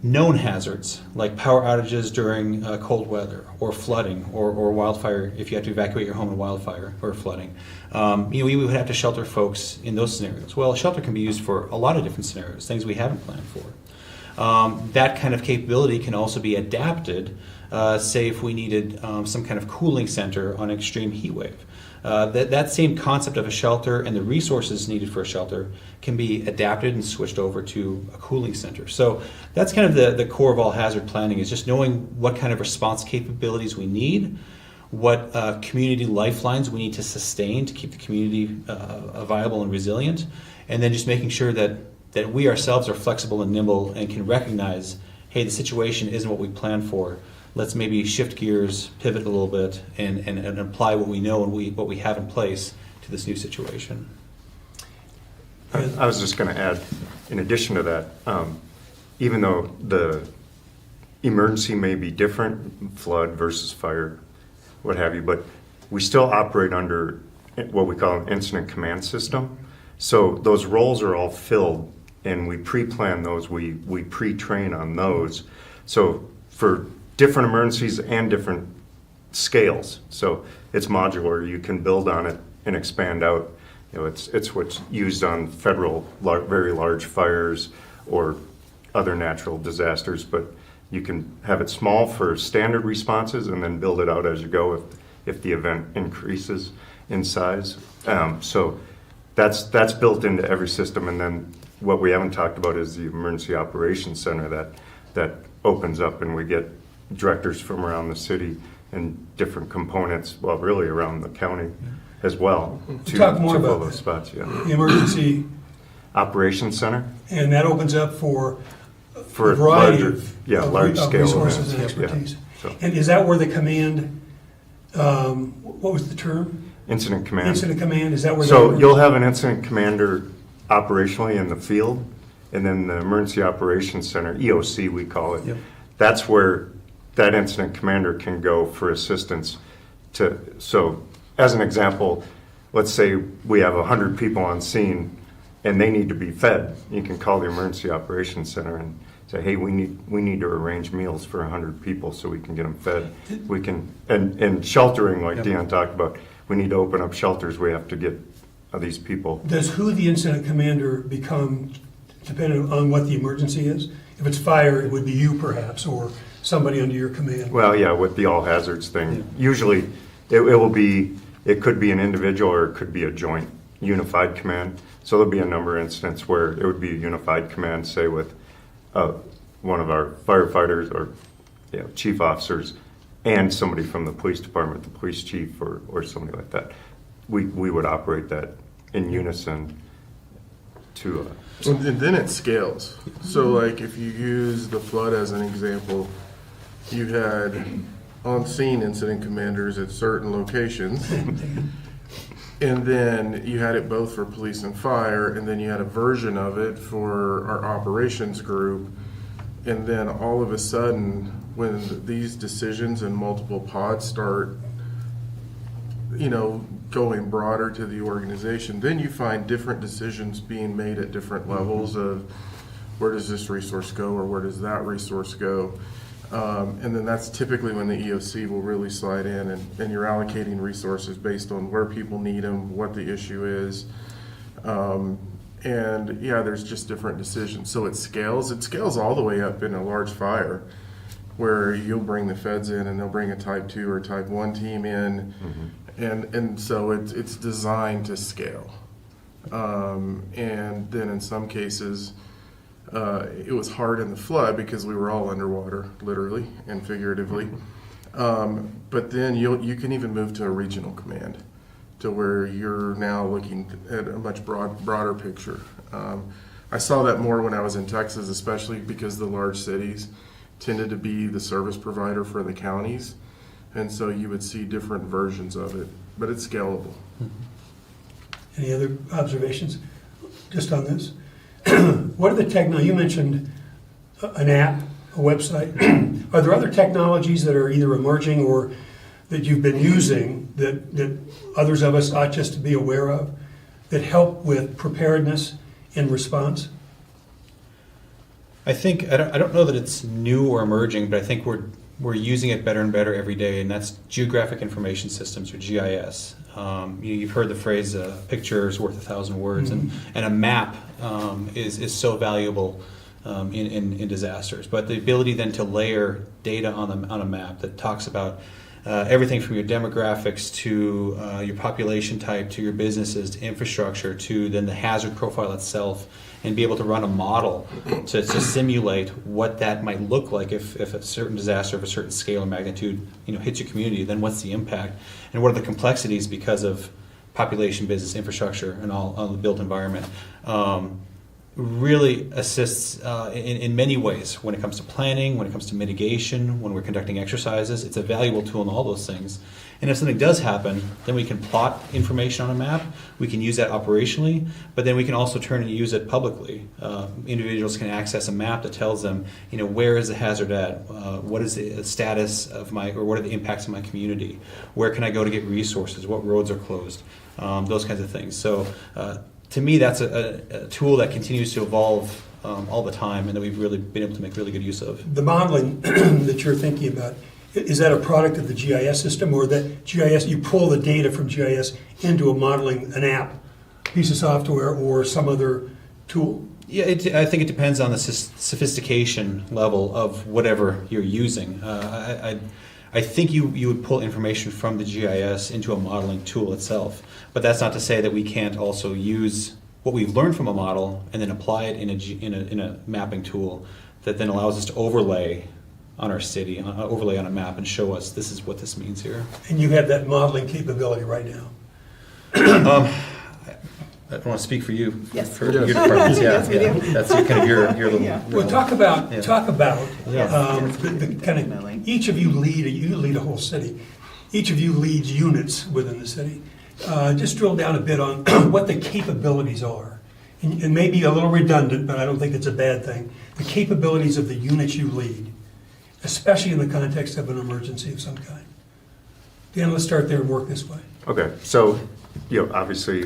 known hazards like power outages during cold weather or flooding or wildfire if you have to evacuate your home in wildfire or flooding. We would have to shelter folks in those scenarios. Well, a shelter can be used for a lot of different scenarios, things we haven't planned for. That kind of capability can also be adapted, say if we needed some kind of cooling center on an extreme heat wave. That same concept of a shelter and the resources needed for a shelter can be adapted and switched over to a cooling center. So that's kind of the core of all hazard planning, is just knowing what kind of response capabilities we need, what community lifelines we need to sustain to keep the community viable and resilient, and then just making sure that we ourselves are flexible and nimble and can recognize, hey, the situation isn't what we planned for. Let's maybe shift gears, pivot a little bit, and apply what we know and what we have in place to this new situation. I was just going to add, in addition to that, even though the emergency may be different, flood versus fire, what have you, but we still operate under what we call an incident command system. So those roles are all filled, and we pre-plan those, we pre-train on those. So for different emergencies and different scales. So it's modular. You can build on it and expand out. It's what's used on federal very large fires or other natural disasters, but you can have it small for standard responses and then build it out as you go if the event increases in size. So that's built into every system. And then what we haven't talked about is the emergency operations center that opens up, and we get directors from around the city and different components, well, really around the county as well, to Talk more fill about those that. spots. Yeah, The emergency, operations center and that opens up for for a variety larger, of large scale resources and events. Yeah. expertise. So, And is that where the command, what was the term? incident command. Incident command, is that where? So that- you'll have an incident commander operationally in the field, and then the Emergency Operations Center, EOC we call it. Yep. That's where that incident commander can go for assistance to, so as an example, let's say we have 100 people on scene and they need to be fed. You can call the Emergency Operations Center and say, hey, we need to arrange meals for 100 people so we can get them fed. We can, and sheltering, like Yep. Deon talked about, we need to open up shelters. We have to get these people. Does who the incident commander become depending on what the emergency is? If it's fire, it would be you perhaps, or somebody under your command. Well, yeah, with the all hazards thing, usually it could be an individual or it could be a joint unified command. So there'll be a number of incidents where it would be a unified command, say with one of our firefighters or chief officers and somebody from the police department, the police chief or somebody like that. We would operate that in unison to. And then it scales. So like if you use the flood as an example, you had on-scene incident commanders at certain locations. And then you had it both for police and fire, and then you had a version of it for our operations group. And then all of a sudden, when these decisions and multiple pods start, going broader to the organization, then you find different decisions being made at different levels of where does this resource go or where does that resource go. And then that's typically when the EOC will really slide in and you're allocating resources based on where people need them, what the issue is. And there's just different decisions. So it scales all the way up in a large fire where you'll bring the feds in and they'll bring a type 2 or type 1 team in. And so it's designed to scale. And then in some cases, it was hard in the flood because we were all underwater, literally and figuratively. But then you can even move to a regional command to where you're now looking at a much broader picture. I saw that more when I was in Texas, especially because the large cities tended to be the service provider for the counties. And so you would see different versions of it, but it's scalable. Any other observations just on this? What are the technology? You mentioned an app, a website. Are there other technologies that are either emerging or that you've been using that others of us ought just to be aware of that help with preparedness and response? I think, I don't know that it's new or emerging, but I think we're using it better and better every day, and that's geographic information systems, or GIS. You've heard the phrase, a picture is worth 1,000 words, and a map is so valuable in disasters. But the ability then to layer data on a map that talks about everything from your demographics to your population type to your businesses to infrastructure to then the hazard profile itself, and be able to run a model to simulate what that might look like if a certain disaster of a certain scale or magnitude hits your community. Then what's the impact and what are the complexities because of population, business, infrastructure, and all the built environment. Really assists in many ways when it comes to planning, when it comes to mitigation, when we're conducting exercises. It's a valuable tool in all those things. And if something does happen, then we can plot information on a map. We can use that operationally, but then we can also turn and use it publicly. Individuals can access a map that tells them, where is the hazard at? What is the status of or what are the impacts on my community? Where can I go to get resources? What roads are closed? Those kinds of things. So to me, that's a tool that continues to evolve all the time, and that we've really been able to make really good use of. The modeling that you're thinking about, is that a product of the GIS system, or that GIS, you pull the data from GIS into an app, piece of software, or some other tool? Yeah, I think it depends on the sophistication level of whatever you're using. I think you would pull information from the GIS into a modeling tool itself. But that's not to say that we can't also use what we've learned from a model and then apply it in a mapping tool that then allows us to overlay on our city, overlay on a map and show us this is what this means here. And you have that modeling capability right now. I don't want to speak for you. Yes. For your departments, yeah. Yes, we yeah. do. That's kind of your little. Yeah. Well, talk about Yeah. the kind of, each of you lead a whole city. Each of you leads units within the city. Just drill down a bit on what the capabilities are. And maybe a little redundant, but I don't think it's a bad thing. The capabilities of the units you lead, especially in the context of an emergency of some kind. Dan, let's start there and work this way. Okay, so, obviously,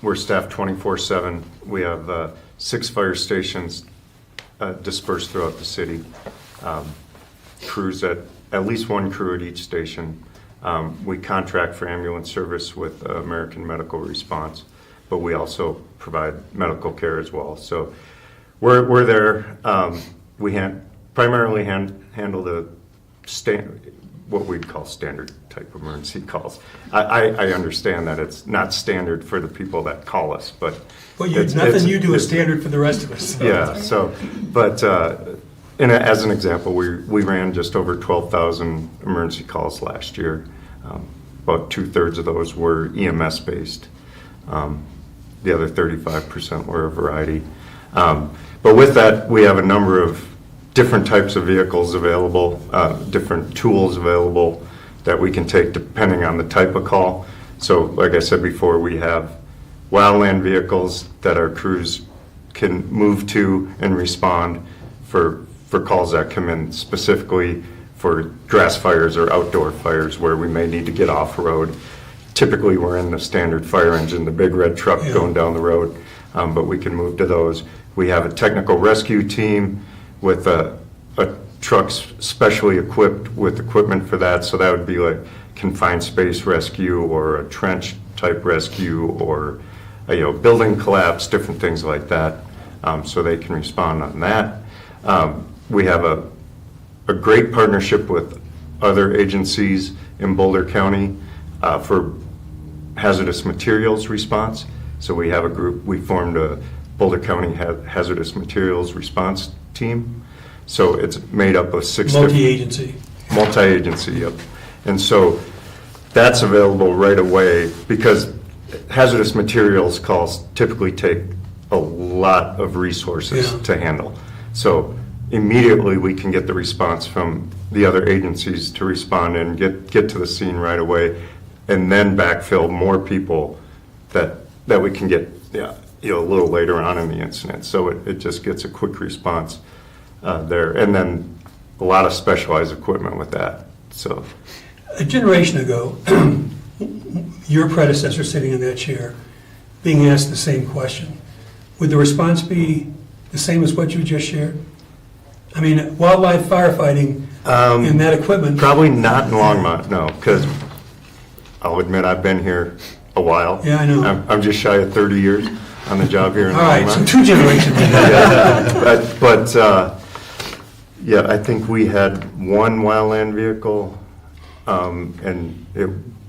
we're staffed 24/7. We have 6 fire stations dispersed throughout the city. Crews at least 1 crew at each station. We contract for ambulance service with American Medical Response, but we also provide medical care as well. So we're there. We primarily handle the what we'd call standard type emergency calls. I understand that it's not standard for the people that call us, but Well, nothing you do is standard for the rest of us. yeah. So, but as an example, we ran just over 12,000 emergency calls last year. About 2/3 of those were EMS based. The other 35% were a variety. But with that, we have a number of different types of vehicles available, different tools available that we can take depending on the type of call. So like I said before, we have wildland vehicles that our crews can move to and respond for calls that come in specifically for grass fires or outdoor fires where we may need to get off road. Typically, we're in the standard fire engine, the big red truck going down the road, but we can move to those. We have a technical rescue team with a truck specially equipped with equipment for that. So that would be like confined space rescue or a trench type rescue or building collapse, different things like that. So they can respond on that. We have a great partnership with other agencies in Boulder County for hazardous materials response. So we have a group, we formed a Boulder County Hazardous Materials Response Team. So it's made up of 6 Multi-agency. Multi-agency, yep. And so that's available right away because hazardous materials calls typically take a lot of resources to handle. So immediately we can get the response from the other agencies to respond and get to the scene right away, and then backfill more people that we can get a little later on in the incident. So it just gets a quick response there, and then a lot of specialized equipment with that. So A generation ago, your predecessor sitting in that chair, being asked the same question, would the response be the same as what you just shared? I mean, wildlife firefighting and that equipment. probably not in Longmont, no, because I'll admit I've been here a while. Yeah, I know. I'm just shy of 30 years on the job here in All right, so Longmont. 2 generations. But I think we had 1 wildland vehicle, and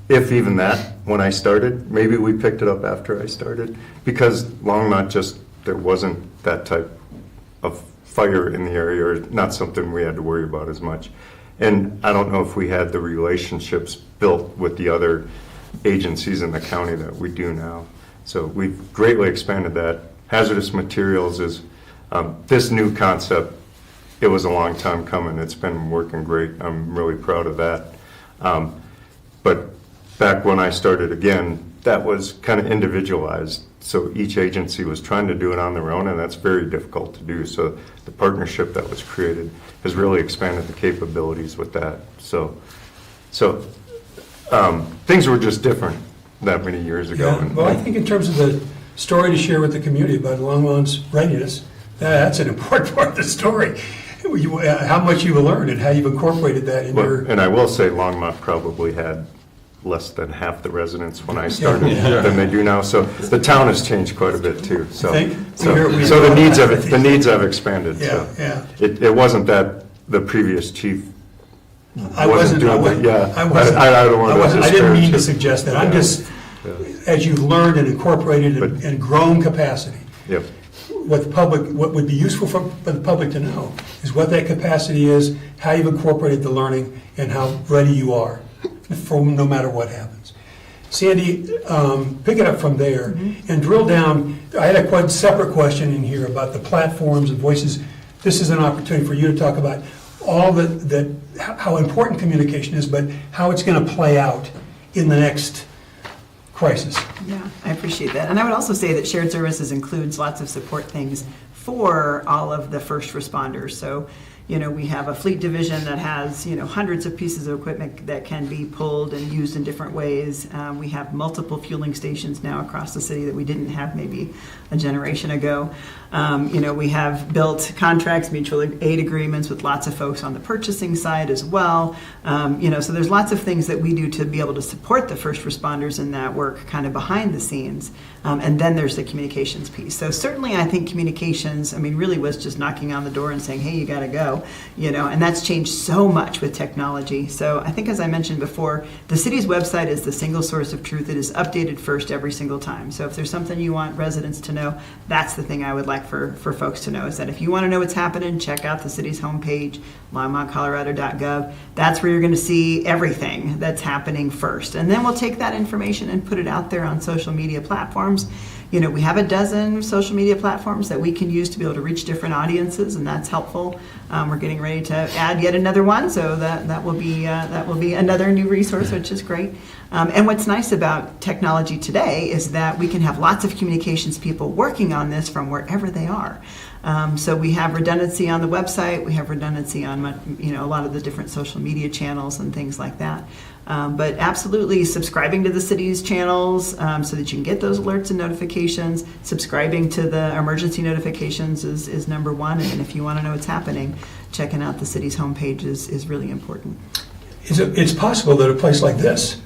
if even that, when I started, maybe we picked it up after I started, because Longmont there wasn't that type of fire in the area, or not something we had to worry about as much. And I don't know if we had the relationships built with the other agencies in the county that we do now. So we've greatly expanded that. Hazardous materials is this new concept. It was a long time coming. It's been working great. I'm really proud of that. But back when I started again, that was kind of individualized. So each agency was trying to do it on their own, and that's very difficult to do. So the partnership that was created has really expanded the capabilities with that. So things were just different that many years ago. Yeah, well, I think in terms of the story to share with the community about Longmont's readiness, that's an important part of the story. How much you've learned and how you've incorporated that in your... And I will say Longmont probably had less than half the residents when I started than they do now. So the town has changed quite a bit too. So the needs have expanded. Yeah, so yeah. It wasn't that the previous chief I wasn't, doing that. Yeah, I wasn't, I don't want to I didn't mean to disparage it. suggest that. I'm Yeah. just, as you've learned and incorporated But- and grown capacity, Yep. what would be useful for the public to know is what that capacity is, how you've incorporated the learning, and how ready you are for no matter what happens. Sandy, pick it up from there and drill down. I had a quite separate question in here about the platforms and voices. This is an opportunity for you to talk about all how important communication is, but how it's going to play out in the next crisis. Yeah, I appreciate that. And I would also say that shared services includes lots of support things for all of the first responders. So, we have a fleet division that has, hundreds of pieces of equipment that can be pulled and used in different ways. We have multiple fueling stations now across the city that we didn't have maybe a generation ago. We have built contracts, mutual aid agreements with lots of folks on the purchasing side as well. So there's lots of things that we do to be able to support the first responders in that work kind of behind the scenes. And then there's the communications piece. So certainly I think communications, really was just knocking on the door and saying, hey, you got to go, and that's changed so much with technology. So I think, as I mentioned before, the city's website is the single source of truth. It is updated first every single time. So if there's something you want residents to know, that's the thing I would like for folks to know, is that if you want to know what's happening, check out the city's homepage, longmontcolorado.gov. That's where you're going to see everything that's happening first. And then we'll take that information and put it out there on social media platforms. We have a dozen social media platforms that we can use to be able to reach different audiences, and that's helpful. We're getting ready to add yet another one, so that will be another new resource, which is great. And what's nice about technology today is that we can have lots of communications people working on this from wherever they are. So we have redundancy on the website. We have redundancy on a lot of the different social media channels and things like that. But absolutely subscribing to the city's channels so that you can get those alerts and notifications. Subscribing to the emergency notifications is number one. And if you want to know what's happening, checking out the city's homepage is really important. It's possible that a place like this,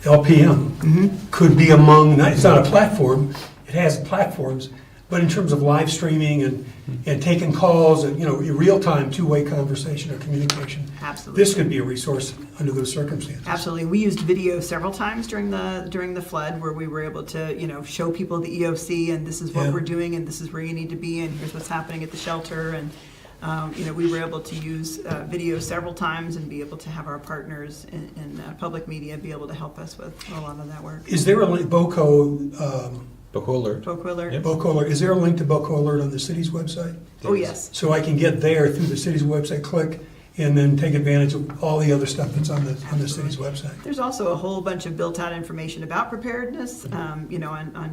LPM, could be among, it's not a platform, it has platforms, but in terms of live streaming and taking calls and, real-time two-way conversation or communication. Absolutely. This could be a resource under those circumstances. Absolutely. We used video several times during the flood, where we were able to, show people the EOC, and this is what we're doing, and this is where you need to be, and here's what's happening at the shelter. And we were able to use video several times and be able to have our partners in public media be able to help us with a lot of that work. Is there a link, BOCO Alert. Boca Alert. Yep. BOCO Alert, is there a link to BOCO Alert on the city's website? Oh, yes. So I can get there through the city's website, click, and then take advantage of all the other stuff that's on the city's website. There's also a whole bunch of built-out information about preparedness. On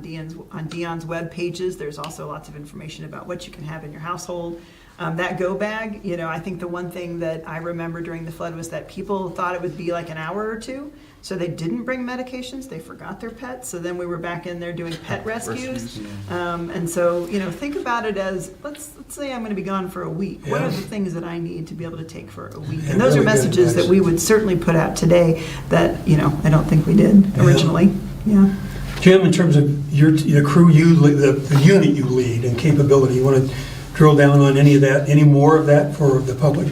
Dion's web pages, there's also lots of information about what you can have in your household. That go bag, I think the one thing that I remember during the flood was that people thought it would be like an hour or two, so they didn't bring medications. They forgot their pets, so then we were back in there doing pet rescues. And so, think about it as, let's say I'm going to be gone for a week. What are the things that I need to be able to take for a week? Yeah, And those really are good messages advice. that we would certainly put out today that, I don't think we did originally. Yeah. Jim, in terms of the crew the unit you lead and capability, you want to drill down on any more of that for the public?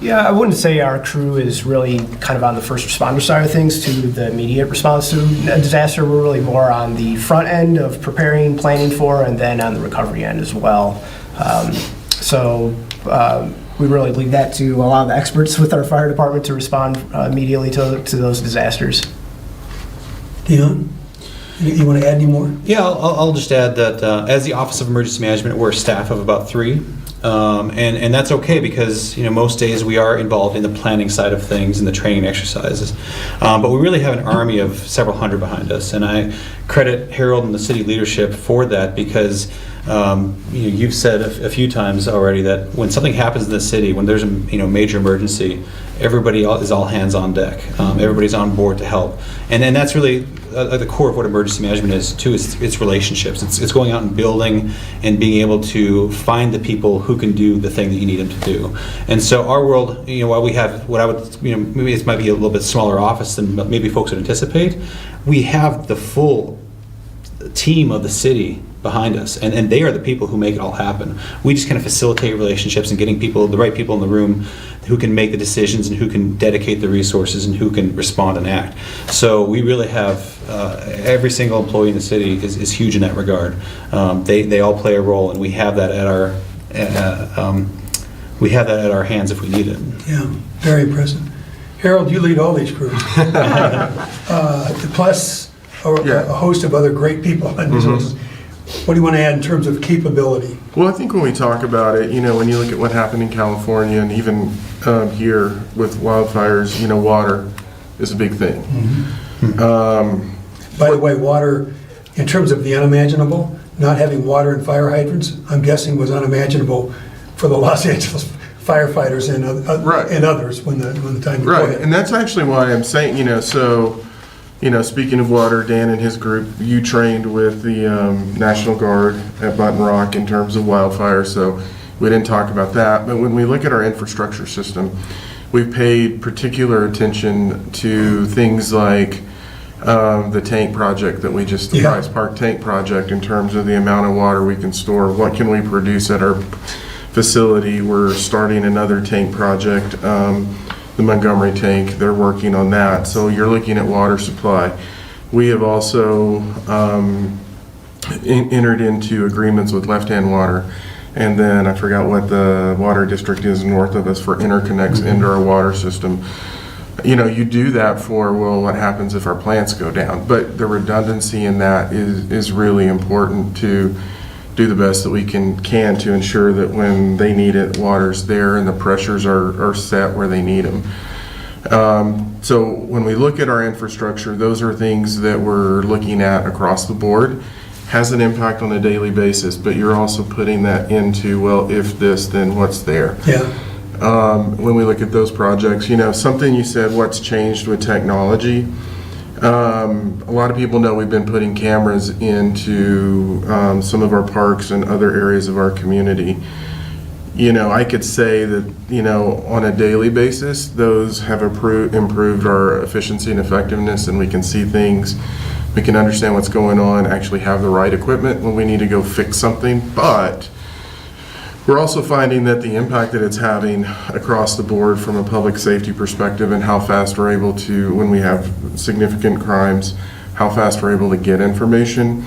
Yeah, I wouldn't say our crew is really kind of on the first responder side of things to the immediate response to a disaster. We're really more on the front end of preparing, planning for, and then on the recovery end as well. We really leave that to a lot of the experts with our fire department to respond immediately to those disasters. Dion, you want to add any more? Yeah, I'll just add that as the Office of Emergency Management, we're a staff of about 3. And that's okay because, most days we are involved in the planning side of things and the training exercises. But we really have an army of several hundred behind us. And I credit Harold and the city leadership for that because you've said a few times already that when something happens in the city, when there's a major emergency, everybody is all hands on deck. Everybody's on board to help. And that's really at the core of what emergency management is too. It's relationships. It's going out and building and being able to find the people who can do the thing that you need them to do. And so our world, while we have what I would, maybe it might be a little bit smaller office than maybe folks would anticipate, we have the full team of the city behind us, and they are the people who make it all happen. We just kind of facilitate relationships and getting people, the right people in the room, who can make the decisions and who can dedicate the resources and who can respond and act. So we really have every single employee in the city is huge in that regard. They all play a role, and we have that at our hands if we need it. Yeah, very impressive. Harold, you lead all these crews. Plus a host of other great people and resources. What do you want to add in terms of capability? Well, I think when we talk about it, when you look at what happened in California and even here with wildfires, water is a big thing. By the way, water, in terms of the unimaginable, not having water in fire hydrants, I'm guessing was unimaginable for the Los Angeles firefighters and others when the time before Right, hit. and that's actually why I'm saying, speaking of water, Dan and his group, you trained with the National Guard at Button Rock in terms of wildfire, so we didn't talk about that. But when we look at our infrastructure system, we've paid particular attention to things like the tank project that we just, the Price Park tank project, in terms of the amount of water we can store, what can we produce at our facility. We're starting another tank project, the Montgomery tank. They're working on that. So you're looking at water supply. We have also entered into agreements with Left Hand Water, and then I forgot what the water district is north of us for interconnects into our water system. You do that for, what happens if our plants go down? But the redundancy in that is really important to do the best that we can to ensure that when they need it, water's there and the pressures are set where they need them. So when we look at our infrastructure, those are things that we're looking at across the board. Has an impact on a daily basis, but you're also putting that into, if this, then what's there? Yeah. When we look at those projects, something you said, what's changed with technology? A lot of people know we've been putting cameras into some of our parks and other areas of our community. I could say that, on a daily basis, those have improved our efficiency and effectiveness, and we can see things. We can understand what's going on, actually have the right equipment when we need to go fix something. But we're also finding that the impact that it's having across the board from a public safety perspective, and how fast we're able to, when we have significant crimes, how fast we're able to get information.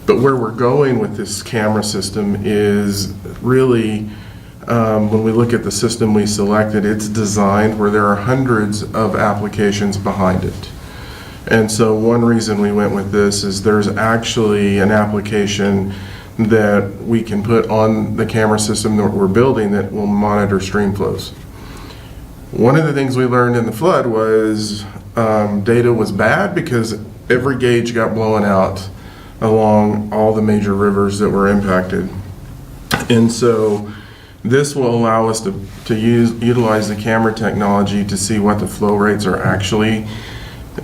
But where we're going with this camera system is really, when we look at the system we selected, it's designed where there are hundreds of applications behind it. And so one reason we went with this is there's actually an application that we can put on the camera system that we're building that will monitor stream flows. One of the things we learned in the flood was data was bad because every gauge got blown out along all the major rivers that were impacted. And so this will allow us to utilize the camera technology to see what the flow rates are actually,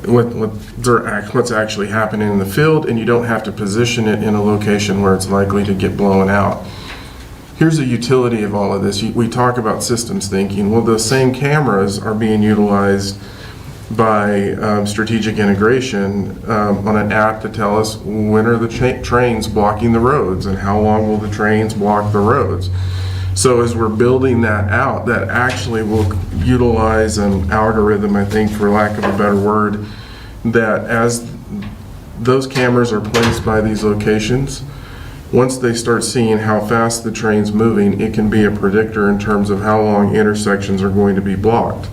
what's actually happening in the field, and you don't have to position it in a location where it's likely to get blown out. Here's the utility of all of this. We talk about systems thinking. Well, those same cameras are being utilized by strategic integration on an app to tell us when are the trains blocking the roads and how long will the trains block the roads. So as we're building that out, that actually will utilize an algorithm, I think, for lack of a better word, that as those cameras are placed by these locations, once they start seeing how fast the train's moving, it can be a predictor in terms of how long intersections are going to be blocked.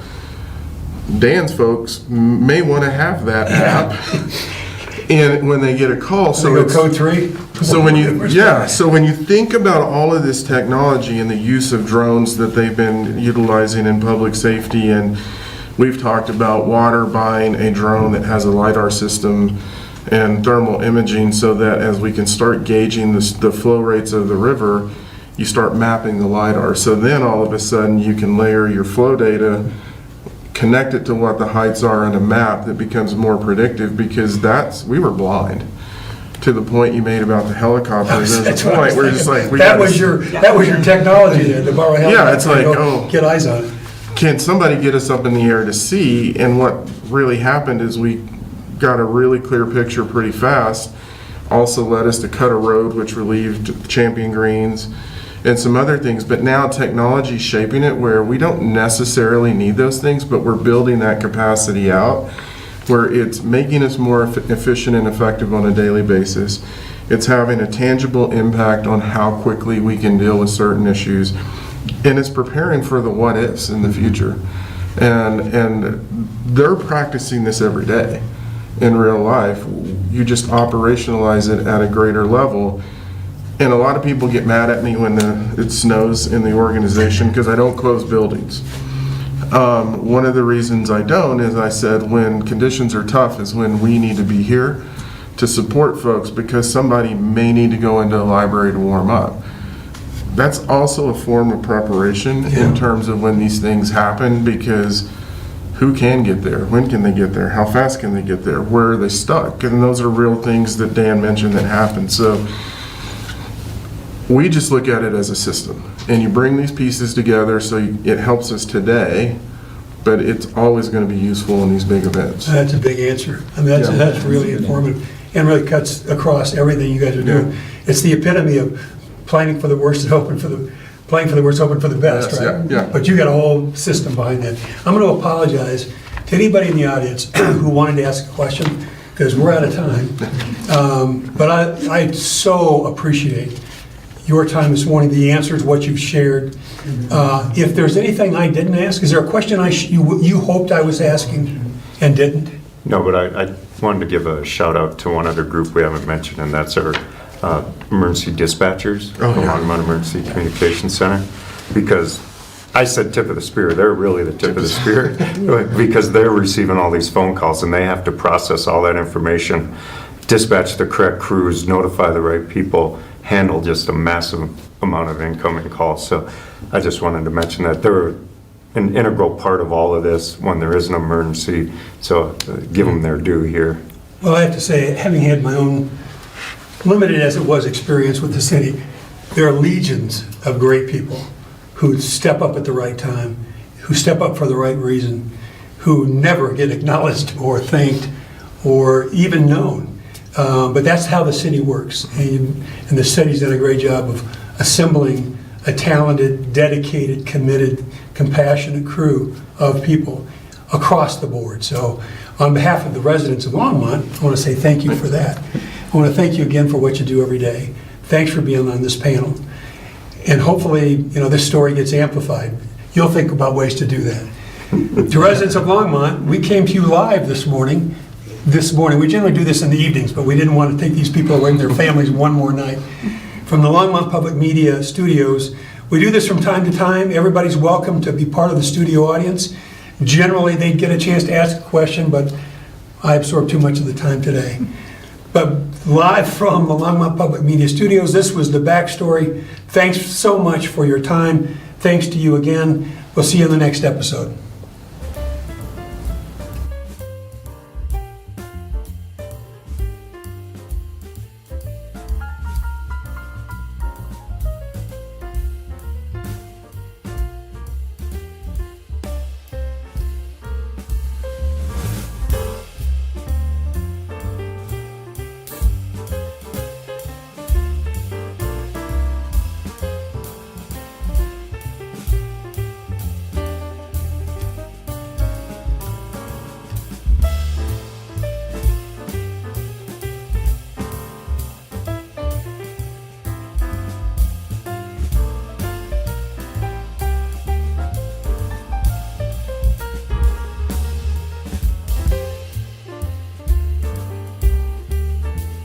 Dan's folks may want to have that app, and when they get a call, so it's code 3. So when you think about all of this technology and the use of drones that they've been utilizing in public safety, and we've talked about water buying a drone that has a LiDAR system and thermal imaging, so that as we can start gauging the flow rates of the river, you start mapping the LiDAR. So then all of a sudden you can layer your flow data, connect it to what the heights are on a map that becomes more predictive, because we were blind. To the point you made about the helicopters, there's a point where it's just like that was your technology there, to borrow a helicopter. Yeah, it's like, get eyes on it. Can somebody get us up in the air to see? And what really happened is we got a really clear picture pretty fast also led us to cut a road, which relieved Champion Greens and some other things. But now technology's shaping it where we don't necessarily need those things, but we're building that capacity out where it's making us more efficient and effective on a daily basis. It's having a tangible impact on how quickly we can deal with certain issues. And it's preparing for the what ifs in the future. And they're practicing this every day in real life. You just operationalize it at a greater level. And a lot of people get mad at me when it snows in the organization because I don't close buildings. One of the reasons I don't is I said when conditions are tough is when we need to be here to support folks because somebody may need to go into a library to warm up. That's also a form of preparation in terms of when these things happen because who can get there? When can they get there? How fast can they get there? Where are they stuck? And those are real things that Dan mentioned that happen. So we just look at it as a system. And you bring these pieces together so it helps us today, but it's always going to be useful in these big events. That's a big answer. I mean, that's really informative and really cuts across everything you guys are doing. Yeah. It's the epitome of planning for the worst and hoping for the playing for the worst, hoping for the best, Yes, right? yeah. But you got a whole system behind that. I'm going to apologize to anybody in the audience who wanted to ask a question because we're out of time. But I so appreciate your time this morning, the answers, what you've shared. If there's anything I didn't ask, is there a question you hoped I was asking and didn't? No, but I wanted to give a shout out to one other group we haven't mentioned, and that's our emergency dispatchers, the Longmont Emergency Communication Center, because I said tip of the spear. They're really the tip of the spear because they're receiving all these phone calls and they have to process all that information, dispatch the correct crews, notify the right people, handle just a massive amount of incoming calls. So I just wanted to mention that they're an integral part of all of this when there is an emergency. So give them their due here. Well, I have to say, having had my own limited as it was experience with the city, there are legions of great people who step up at the right time, who step up for the right reason, who never get acknowledged or thanked or even known. But that's how the city works. And the city's done a great job of assembling a talented, dedicated, committed, compassionate crew of people across the board. So on behalf of the residents of Longmont, I want to say thank you for that. I want to thank you again for what you do every day. Thanks for being on this panel. And hopefully, this story gets amplified. You'll think about ways to do that. To residents of Longmont, we came to you live this morning. We generally do this in the evenings, but we didn't want to take these people away from their families one more night. From the Longmont Public Media Studios, we do this from time to time. Everybody's welcome to be part of the studio audience. Generally, they'd get a chance to ask a question, but I absorbed too much of the time today. But live from the Longmont Public Media Studios, this was The Backstory. Thanks so much for your time. Thanks to you again. We'll see you in the next episode.